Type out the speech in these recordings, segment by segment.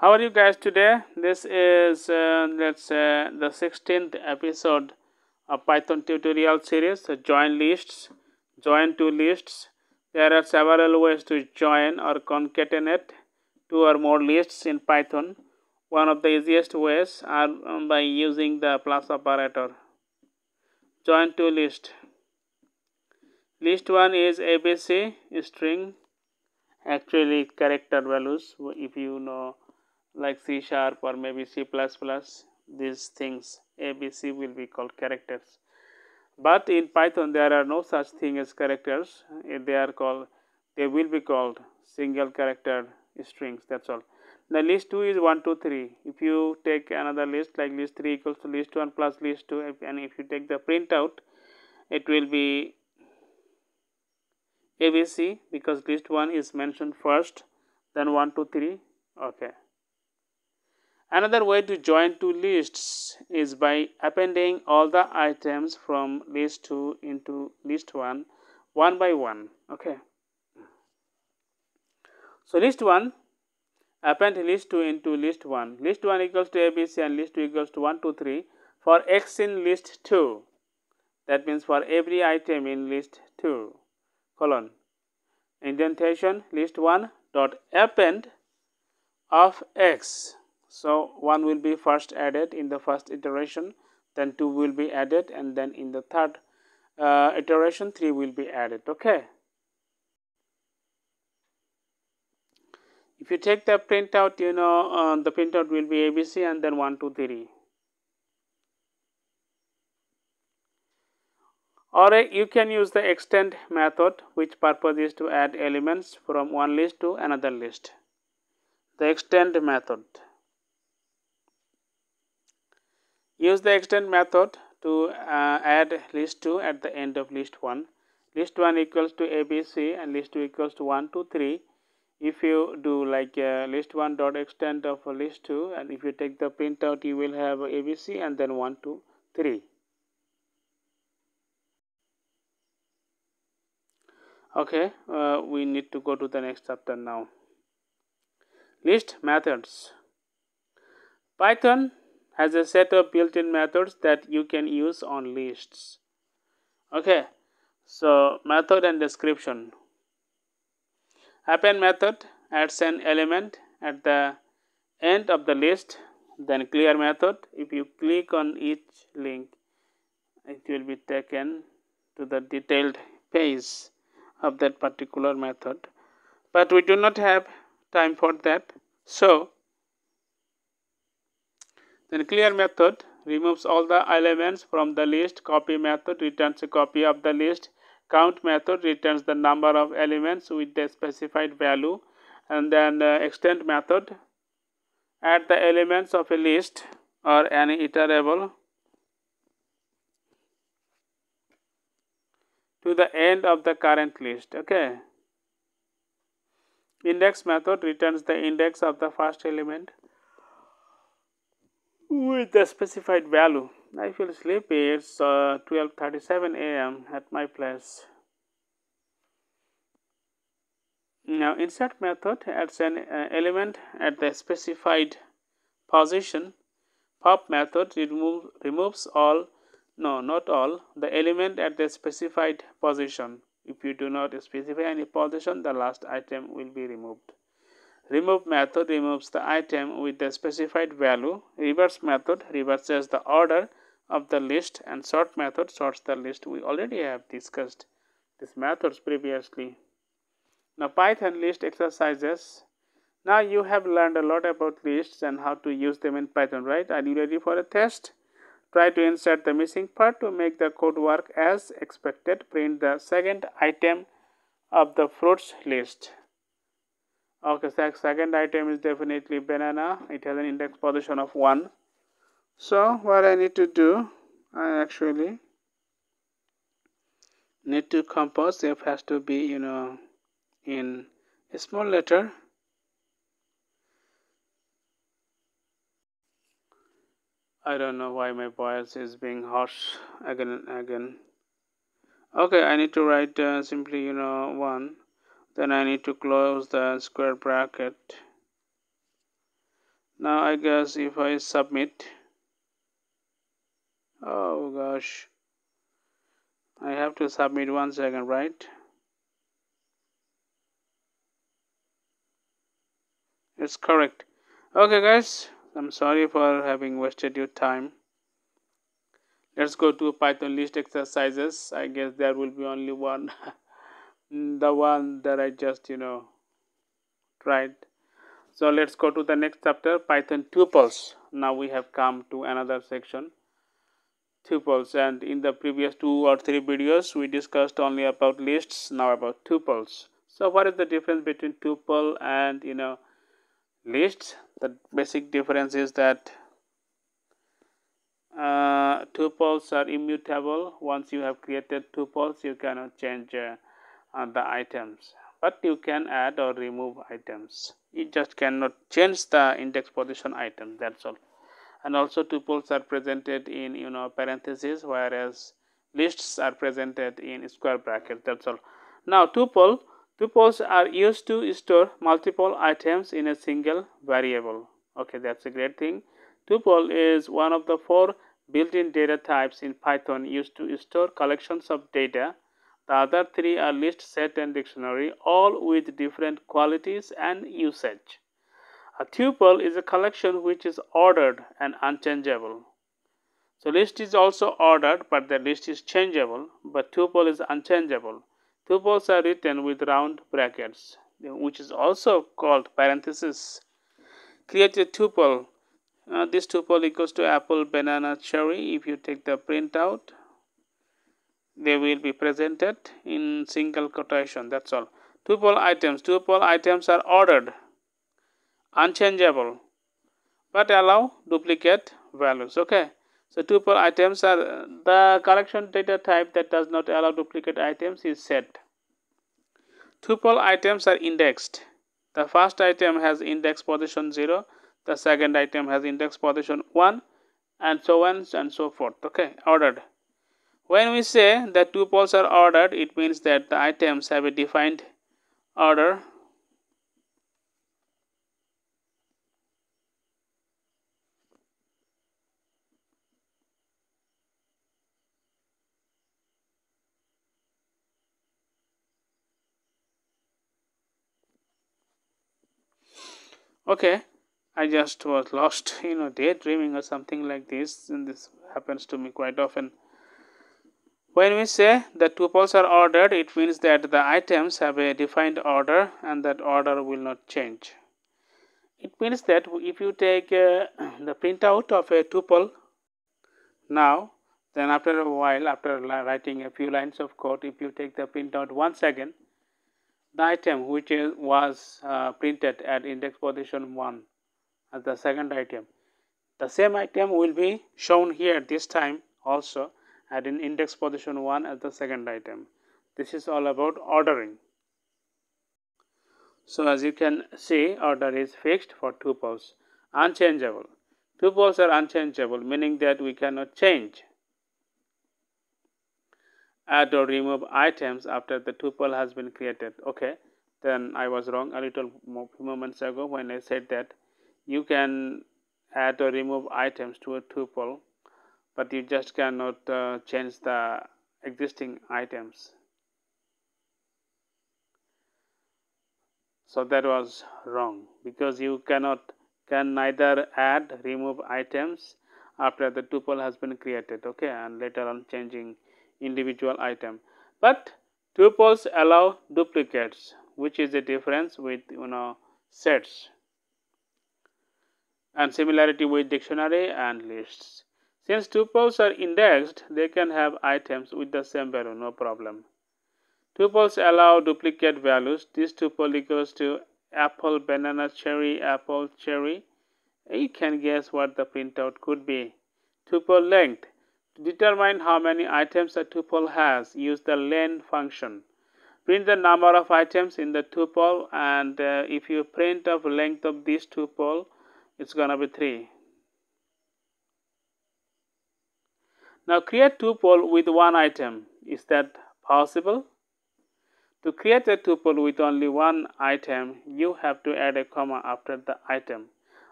How are you guys today? This is let's say the 16th episode of Python tutorial series. So join lists, join two lists. There are several ways to join or concatenate two or more lists in Python. One of the easiest ways are by using the plus operator. Join two lists. List 1 is ABC string, actually character values. If you know, like C sharp or maybe C++, these things ABC will be called characters. But in Python there are no such thing as characters. They will be called single character strings. That's all. The list 2 is 1 2 3. If you take another list like list 3 equals to list 1 plus list 2, and if you take the printout, it will be ABC because list 1 is mentioned first, then 1 2 3. Okay. Another way to join two lists is by appending all the items from list 2 into list 1 one by one. Okay. So list 1, append list 2 into list 1. List 1 equals to ABC and list 2 equals to 1 2 3 for x in list 2. That means for every item in list 2, colon, indentation list 1 dot append of x. So 1 will be first added in the first iteration, then 2 will be added, and then in the third iteration 3 will be added. Okay. If you take the printout, the printout will be ABC and then 1 2 3. Or you can use the extend method, which purpose is to add elements from one list to another list. The extend method. Use the extend method to add list 2 at the end of list 1. List 1 equals to ABC and list 2 equals to 1 2 3. If you do like list 1 dot extend of list 2, and if you take the printout, you will have ABC and then 1 2 3. Okay, we need to go to the next chapter now. List methods. Python has a set of built-in methods that you can use on lists. Okay, so method and description. Append method adds an element at the end of the list. Then clear method, if you click on each link, it will be taken to the detailed page of that particular method, but we do not have time for that. So then clear method removes all the elements from the list. Copy method returns a copy of the list. Count method returns the number of elements with the specified value. And then extend method add the elements of a list or any iterable to the end of the current list. Okay. Index method returns the index of the first element with the specified value. I feel sleepy. It's 12:37 a.m. at my place. Now insert method adds an element at the specified position. Pop method removes all, no, not all, the element at the specified position. If you do not specify any position, the last item will be removed. Remove method removes the item with the specified value. Reverse method reverses the order of the list, and sort method sorts the list. We already have discussed these methods previously. Now Python list exercises. Now you have learned a lot about lists and how to use them in Python, right? Are you ready for a test? Try to insert the missing part to make the code work as expected. Print the second item of the fruits list. Okay, so second item is definitely banana. It has an index position of 1. So what I need to do, I actually need to compose. F has to be, in a small letter. I don't know why my voice is being harsh again and again. Okay, I need to write simply 1. Then I need to close the square bracket. Now I guess if I submit, oh gosh, I have to submit 1 second, right? It's correct. Okay guys, I'm sorry for having wasted your time. Let's go to Python list exercises. I guess there will be only one. The one that I just tried. So let's go to the next chapter, Python tuples. Now we have come to another section, tuples, and in the previous 2 or 3 videos we discussed only about lists, now about tuples. So what is the difference between tuple and lists? The basic difference is that tuples are immutable. Once you have created tuples, you cannot change the items, but you can add or remove items. You just cannot change the index position item, that's all. And also tuples are presented in parentheses, whereas lists are presented in square brackets, that's all. Now tuples are used to store multiple items in a single variable. Okay, that's a great thing. Tuple is one of the 4 built-in data types in Python used to store collections of data. The other 3 are list, set, and dictionary, all with different qualities and usage. A tuple is a collection which is ordered and unchangeable. So list is also ordered, but the list is changeable, but tuple is unchangeable. Tuples are written with round brackets, which is also called parentheses. Create a tuple. This tuple equals to apple, banana, cherry. If you take the printout, they will be presented in single quotation, that's all. Tuple items are ordered, unchangeable, but allow duplicate values. Okay, so tuple items are the collection data type that does not allow duplicate items is set. Tuple items are indexed. The first item has index position 0, the second item has index position 1, and so on and so forth. Okay, ordered. When we say that tuples are ordered, it means that the items have a defined order. Okay, I just was lost, daydreaming or something like this, and this happens to me quite often. When we say that tuples are ordered, it means that the items have a defined order and that order will not change. It means that if you take the printout of a tuple now, then after a while, after writing a few lines of code, if you take the printout once again, the item which was printed at index position 1 as the second item, the same item will be shown here this time also at in index position 1 as the second item. This is all about ordering. So as you can see, order is fixed for tuples. Unchangeable. Tuples are unchangeable, meaning that we cannot change, add or remove items after the tuple has been created. Okay, then I was wrong a little moments ago when I said that you can add or remove items to a tuple, but you just cannot change the existing items. So that was wrong, because you can neither add, remove items after the tuple has been created, okay, and later on changing individual item. But tuples allow duplicates, which is the difference with sets, and similarity with dictionary and lists. Since tuples are indexed, they can have items with the same value, no problem. Tuples allow duplicate values. This tuple equals to apple, banana, cherry, apple, cherry. You can guess what the printout could be. Tuple length. To determine how many items a tuple has, use the len function. Print the number of items in the tuple, and if you print of length of this tuple, it's gonna be 3. Now create tuple with one item. Is that possible? To create a tuple with only one item, you have to add a comma after the item.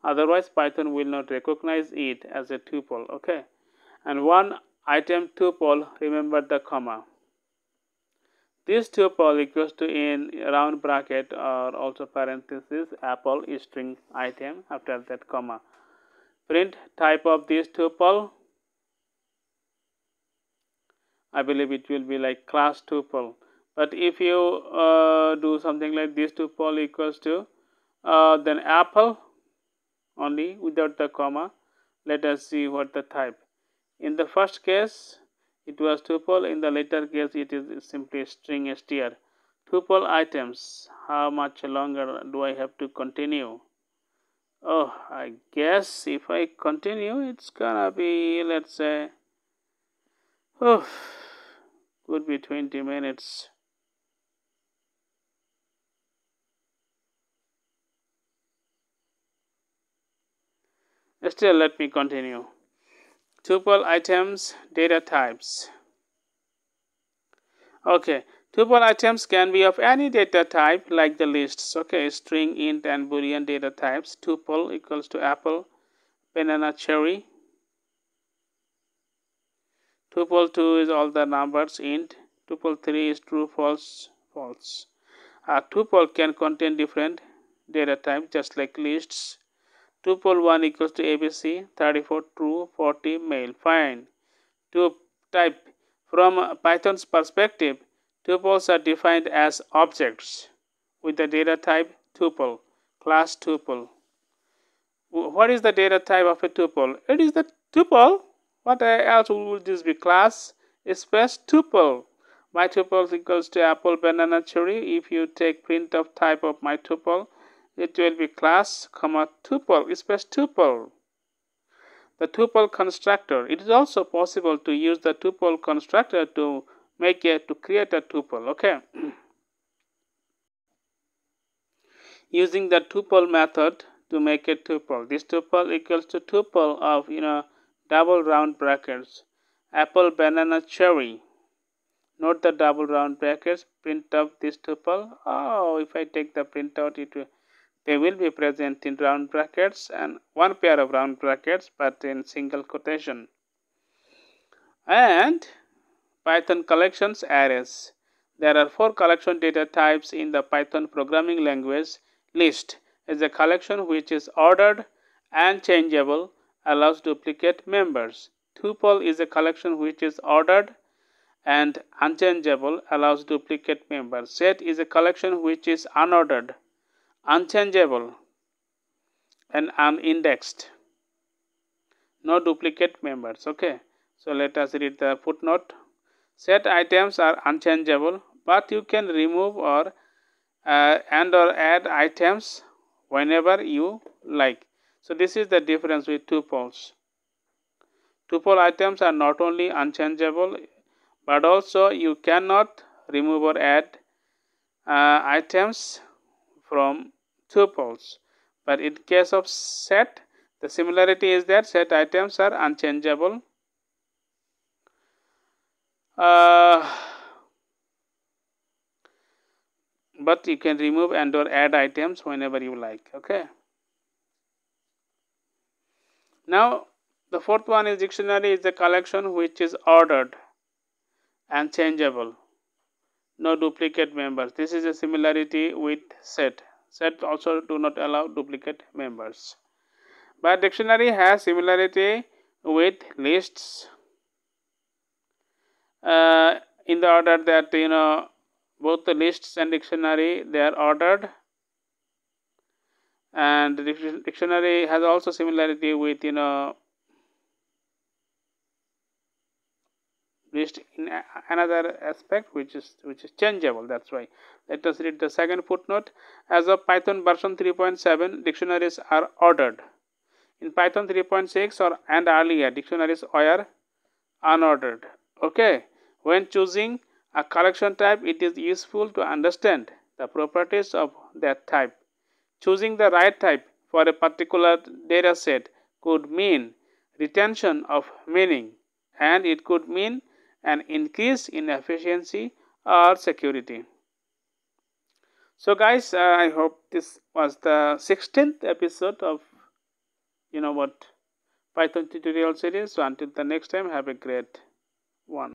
otherwise Python will not recognize it as a tuple. Okay, and one item tuple, remember the comma. This tuple equals to in round bracket or also parenthesis apple string item, after that comma. Print type of this tuple. I believe it will be like class tuple. But if you do something like this tuple equals to then apple only without the comma, let us see what the type. In the first case it was tuple, in the later case it is simply string str. Tuple items, how much longer do I have to continue? Oh, I guess if I continue it's gonna be, let's say, oh, could be 20 minutes. Still, let me continue. Tuple items, data types. Okay, tuple items can be of any data type like the lists. Okay, string, int, and boolean data types. Tuple equals to apple, banana, cherry. Tuple 2 is all the numbers, int. Tuple 3 is true, false, false. A tuple can contain different data types just like lists. Tuple 1 equals to ABC, 34 true, 40 male. Fine. To type, from Python's perspective, tuples are defined as objects with the data type tuple, class tuple. What is the data type of a tuple? It is the tuple. What else would this be? Class space tuple. My tuple equals to apple, banana, cherry. If you take printf type of my tuple, it will be class comma tuple space tuple. The tuple constructor. It is also possible to use the tuple constructor to create a tuple. Okay. Using the tuple method to make a tuple. This tuple equals to tuple of double round brackets. Apple, banana, cherry. Note the double round brackets. Print out this tuple. Oh, if I take the printout, they will be present in round brackets and one pair of round brackets, but in single quotation. And Python collections arrays. There are 4 collection data types in the Python programming language. List is a collection which is ordered and changeable, allows duplicate members. Tuple is a collection which is ordered and unchangeable, allows duplicate members. Set is a collection which is unordered, unchangeable, and unindexed. No duplicate members. Okay, so let us read the footnote. Set items are unchangeable, but you can remove or add items whenever you like. So this is the difference with tuples. Tuple items are not only unchangeable, but also you cannot remove or add items from tuples. But in case of set, the similarity is that set items are unchangeable. But you can remove and or add items whenever you like. Okay. Now the fourth one is dictionary is a collection which is ordered and changeable. No duplicate members. This is a similarity with set. Set also do not allow duplicate members. But dictionary has similarity with lists in the order that both the lists and dictionary, they are ordered, and the dictionary has also similarity with list in another aspect which is changeable. That's why. Let us read the second footnote. As of Python version 3.7, dictionaries are ordered. In Python 3.6 and earlier, dictionaries were unordered. Okay. When choosing a collection type, it is useful to understand the properties of that type. Choosing the right type for a particular data set could mean retention of meaning, and it could mean an increase in efficiency or security. So guys, I hope this was the 16th episode of Python tutorial series. So until the next time, have a great one.